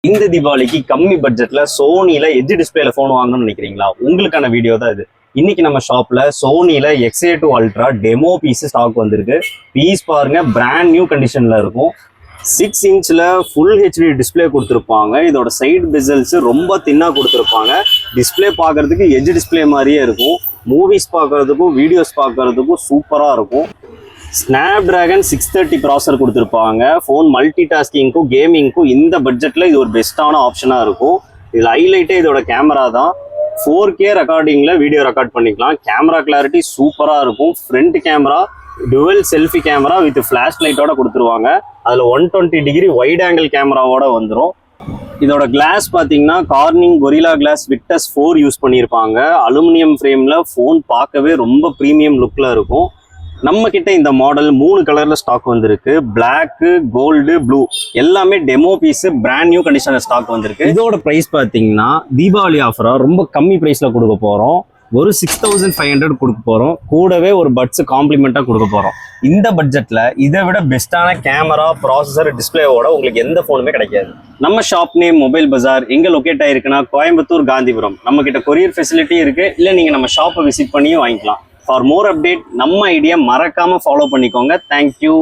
இந்த தீபாவளிக்கு கம்மி பட்ஜெட்ல சோனில எட்ஜ் டிஸ்பிளேல போன் வாங்கணும்னு நினைக்கிறீங்களா? உங்களுக்கான வீடியோ தான் இது. இன்னைக்கு நம்ம ஷாப்ல சோனில XA2 ultra demo piece stock வந்திருக்கு. பீஸ் பாருங்க, பிராண்ட் நியூ கண்டிஷன்ல இருக்கும். 6 இன்ச்ல ஃபுல் ஹெச்டி டிஸ்பிளே கொடுத்துருப்பாங்க. இதோட சைடு பெசல்ஸ் ரொம்ப தின்னா கொடுத்துருப்பாங்க. டிஸ்பிளே பார்க்கறதுக்கு எட்ஜ் டிஸ்பிளே மாதிரியே இருக்கும். மூவிஸ் பார்க்கறதுக்கும் வீடியோஸ் பார்க்கறதுக்கும் சூப்பரா இருக்கும். Snapdragon 630 ப்ராசர் கொடுத்துருப்பாங்க. ஃபோன் மல்டி டாஸ்கிங்க்கும் கேமிங்க்கும் இந்த பட்ஜெட்டில் இது ஒரு பெஸ்ட்டான ஆப்ஷனாக இருக்கும். இதில் ஹைலைட்டே இதோட கேமரா தான். 4K ரெக்கார்டிங்கில் வீடியோ ரெக்கார்ட் பண்ணிக்கலாம். கேமரா கிளாரிட்டி சூப்பராக இருக்கும். Front camera dual selfie camera with flash லைட்டோட கொடுத்துருவாங்க. அதில் 120 டிகிரி வைட் ஆங்கிள் கேமராவோட வந்துடும். இதோட கிளாஸ் பார்த்தீங்கன்னா Corning Gorilla glass Victus 4 use பண்ணியிருப்பாங்க. அலுமினியம் ஃப்ரேமில் ஃபோன் பார்க்கவே ரொம்ப ப்ரீமியம் லுக்கில் இருக்கும். நம்ம கிட்ட இந்த மாடல் 3 கலர்ல ஸ்டாக் வந்திருக்கு. பிளாக், கோல்டு, ப்ளூ எல்லாமே டெமோ பீஸ், பிராண்ட் நியூ கண்டிஷன்ல ஸ்டாக் வந்திருக்கு. இதோட பிரைஸ் பாத்தீங்கன்னா தீபாவளி ஆஃபரா ரொம்ப கம்மி பிரைஸ்ல கொடுக்க போறோம். ஒரு 6500 கொடுக்க போறோம். கூடவே ஒரு பட்ஸ் காம்ப்ளிமெண்டா கொடுக்க போறோம். இந்த பட்ஜெட்ல இதை விட பெஸ்டான கேமரா, ப்ராசஸர், டிஸ்பிளேவோட உங்களுக்கு எந்த போனுமே கிடைக்காது. நம்ம ஷாப் நேம் மொபைல் பஜார். எங்க லொகேட் ஆயிருக்குன்னா கோயம்புத்தூர், காந்திபுரம். நம்ம கிட்ட கொரியர் ஃபெசிலிட்டி இருக்கு. இல்ல நீங்க நம்ம ஷாப்பை விசிட் பண்ணியும் வாங்கிக்கலாம். ஃபார் மோர் அப்டேட் நம்ம ஐடியா மறக்காம ஃபாலோ பண்ணிக்கோங்க. தேங்க்யூ.